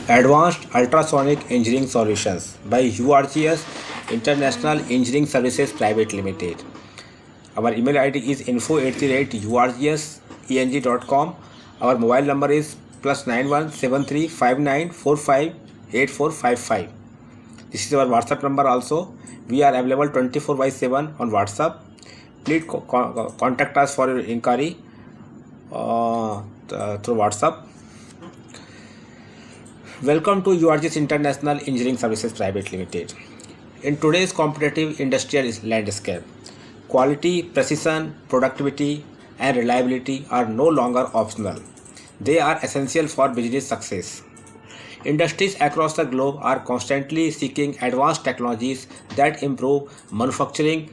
Advanced Ultrasonic Engineering Solutions by URGS International Engineering Services Private Limited. Our email ID is info@urgseng.com. Our mobile number is +917359458455. This is our WhatsApp number also. We are available 24/7 on WhatsApp. Please contact us for your inquiry through WhatsApp. Welcome to URGS International Engineering Services Private Limited. In today's competitive industrial landscape, quality, precision, productivity, and reliability are no longer optional. They are essential for business success. Industries across the globe are constantly seeking advanced technologies that improve manufacturing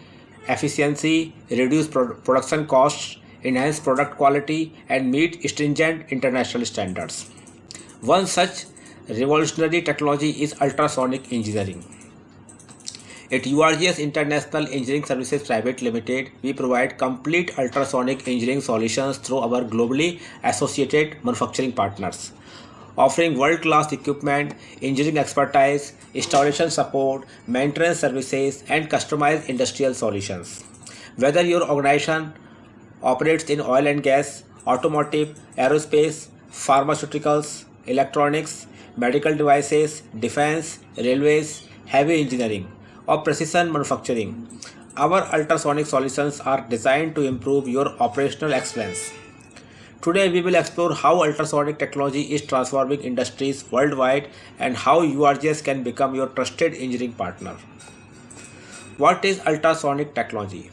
efficiency, reduce production costs, enhance product quality, and meet stringent international standards. One such revolutionary technology is ultrasonic engineering. At URGS International Engineering Services Private Limited, we provide complete ultrasonic engineering solutions through our globally associated manufacturing partners, offering world-class equipment, engineering expertise, installation support, maintenance services, and customized industrial solutions. Whether your organization operates in oil and gas, automotive, aerospace, pharmaceuticals, electronics, medical devices, defense, railways, heavy engineering, or precision manufacturing, our ultrasonic solutions are designed to improve your operational excellence. Today, we will explore how ultrasonic technology is transforming industries worldwide and how URGS can become your trusted engineering partner. What is ultrasonic technology?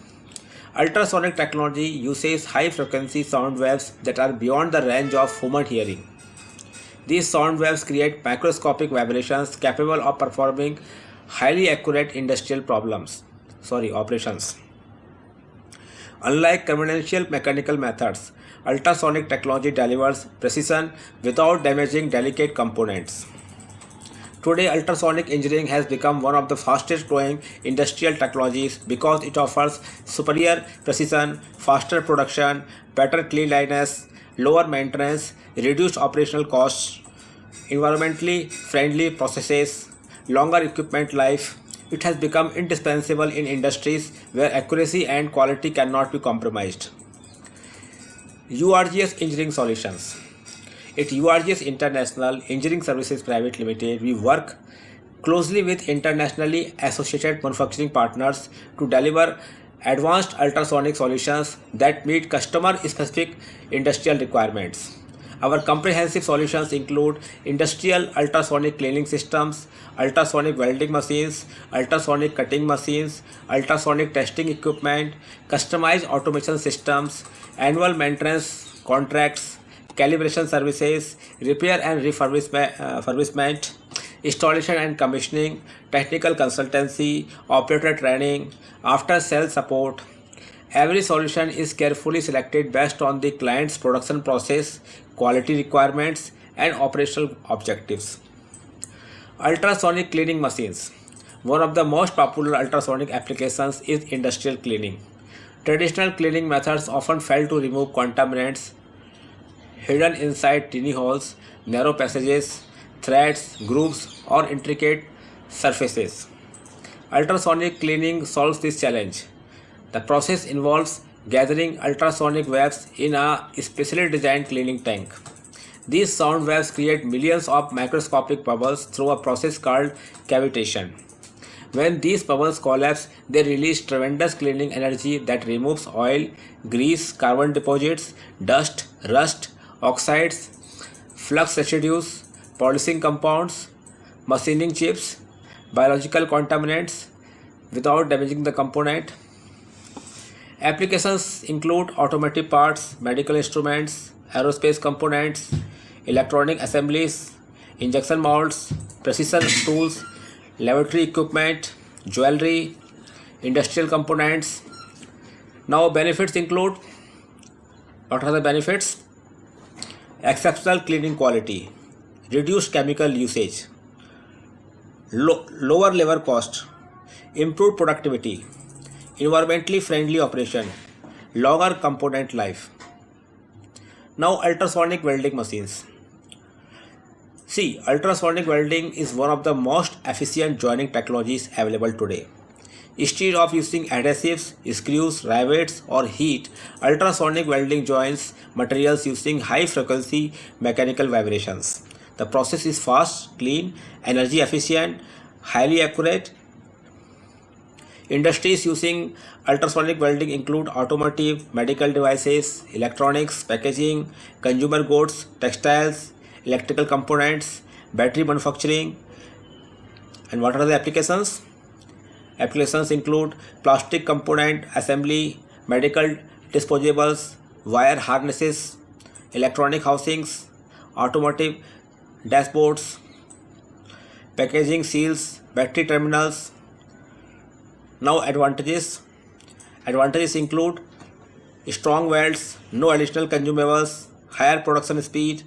Ultrasonic technology uses high frequency sound waves that are beyond the range of human hearing. These sound waves create microscopic vibrations capable of performing highly accurate industrial operations. Unlike conventional mechanical methods, ultrasonic technology delivers precision without damaging delicate components. Today, ultrasonic engineering has become one of the fastest growing industrial technologies because it offers superior precision, faster production, better cleanliness, lower maintenance, reduced operational costs, environmentally friendly processes, longer equipment life. It has become indispensable in industries where accuracy and quality cannot be compromised. URGS Engineering Solutions. At URGS International Engineering Services Private Limited, we work closely with internationally associated manufacturing partners to deliver advanced ultrasonic solutions that meet customer-specific industrial requirements. Our comprehensive solutions include industrial ultrasonic cleaning systems, ultrasonic welding machines, ultrasonic cutting machines, ultrasonic testing equipment, customized automation systems, annual maintenance contracts, calibration services, repair and refurbishment, installation and commissioning, technical consultancy, operator training, after-sales support. Every solution is carefully selected based on the client's production process, quality requirements, and operational objectives. Ultrasonic cleaning machines. One of the most popular ultrasonic applications is industrial cleaning. Traditional cleaning methods often fail to remove contaminants hidden inside tiny holes, narrow passages, threads, grooves, or intricate surfaces. Ultrasonic cleaning solves this challenge. The process involves gathering ultrasonic waves in a specially designed cleaning tank. These sound waves create millions of microscopic bubbles through a process called cavitation. When these bubbles collapse, they release tremendous cleaning energy that removes oil, grease, carbon deposits, dust, rust, oxides, flux residues, polishing compounds, machining chips, biological contaminants without damaging the component. Applications include automotive parts, medical instruments, aerospace components, electronic assemblies, injection molds, precision tools, laboratory equipment, jewelry, industrial components. Now, benefits include, what are the benefits? Exceptional cleaning quality, reduced chemical usage, lower labor cost, improved productivity, environmentally friendly operation, longer component life. Now, ultrasonic welding machines. See, ultrasonic welding is one of the most efficient joining technologies available today. Instead of using adhesives, screws, rivets, or heat, ultrasonic welding joins materials using high frequency mechanical vibrations. The process is fast, clean, energy efficient, highly accurate. Industries using ultrasonic welding include automotive, medical devices, electronics, packaging, consumer goods, textiles, electrical components, battery manufacturing. And what are the applications? Applications include plastic component assembly, medical disposables, wire harnesses, electronic housings, automotive dashboards, packaging seals, battery terminals. Now advantages. Advantages include strong welds, no additional consumables, higher production speed,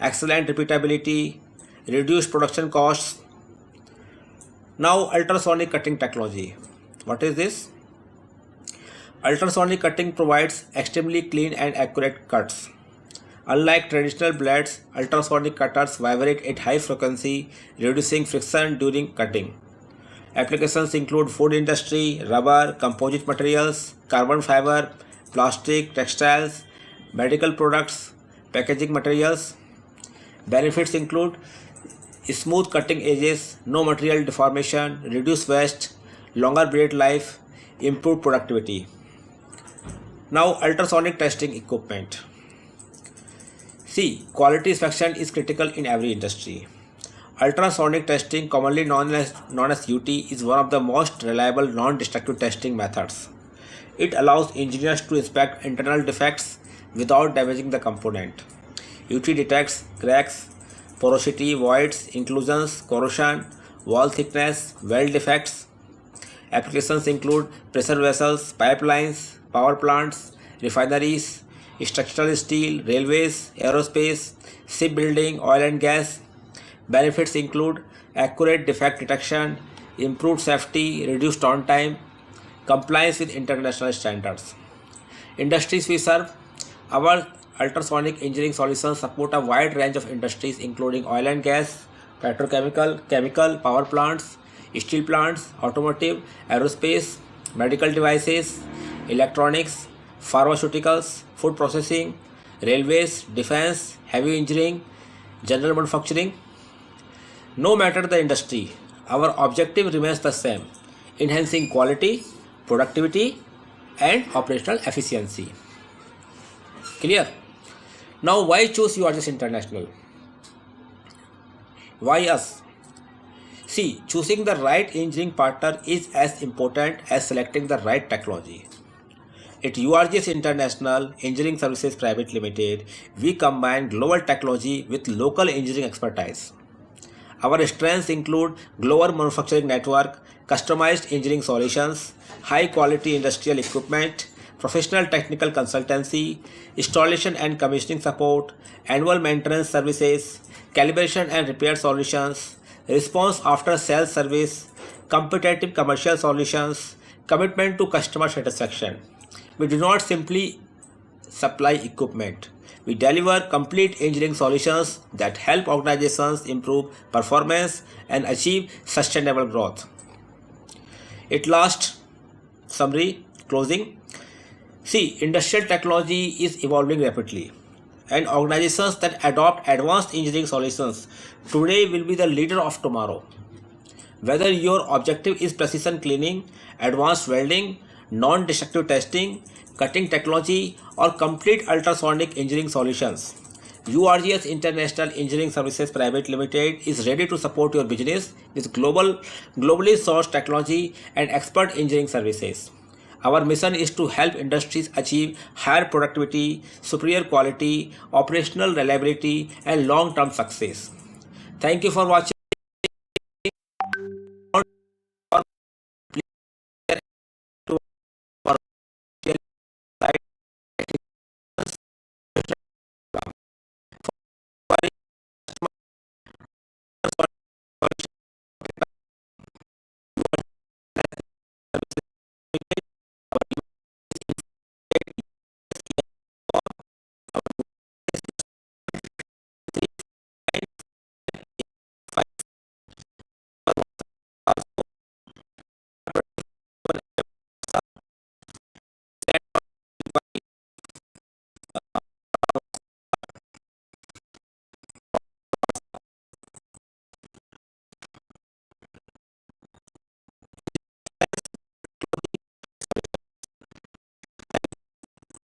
excellent repeatability, reduced production costs. Now ultrasonic cutting technology. What is this? Ultrasonic cutting provides extremely clean and accurate cuts. Unlike traditional blades, ultrasonic cutters vibrate at high frequency, reducing friction during cutting. Applications include food industry, rubber, composite materials, carbon fiber, plastic, textiles, medical products, packaging materials. Benefits include smooth cutting edges, no material deformation, reduced waste, longer blade life, improved productivity. Now ultrasonic testing equipment. See, quality inspection is critical in every industry. Ultrasonic testing, commonly known as UT, is one of the most reliable non-destructive testing methods. It allows engineers to inspect internal defects without damaging the component. UT detects cracks, porosity, voids, inclusions, corrosion, wall thickness, weld defects. Applications include pressure vessels, pipelines, power plants, refineries, structural steel, railways, aerospace, shipbuilding, oil and gas. Benefits include accurate defect detection, improved safety, reduced downtime, compliance with international standards. Industries we serve. Our ultrasonic engineering solutions support a wide range of industries including oil and gas, petrochemical, chemical, power plants, steel plants, automotive, aerospace, medical devices, electronics, pharmaceuticals, food processing, railways, defense, heavy engineering, general manufacturing. No matter the industry, our objective remains the same: enhancing quality, productivity, and operational efficiency. Clear? Now, why choose URGS International? Why us? See, choosing the right engineering partner is as important as selecting the right technology. At URGS International Engineering Services Private Limited, we combine global technology with local engineering expertise. Our strengths include global manufacturing network, customized engineering solutions, high quality industrial equipment, professional technical consultancy, installation and commissioning support, annual maintenance services, calibration and repair solutions, response after sales service, competitive commercial solutions, commitment to customer satisfaction. We do not simply supply equipment. We deliver complete engineering solutions that help organizations improve performance and achieve sustainable growth. At last, summary, closing. See, industrial technology is evolving rapidly, and organizations that adopt advanced engineering solutions today will be the leader of tomorrow. Whether your objective is precision cleaning, advanced welding, non-destructive testing, cutting technology, or complete ultrasonic engineering solutions, URGS International Engineering Services Private Limited is ready to support your business with globally sourced technology and expert engineering services. Our mission is to help industries achieve higher productivity, superior quality, operational reliability, and long-term success. Thank you for watching.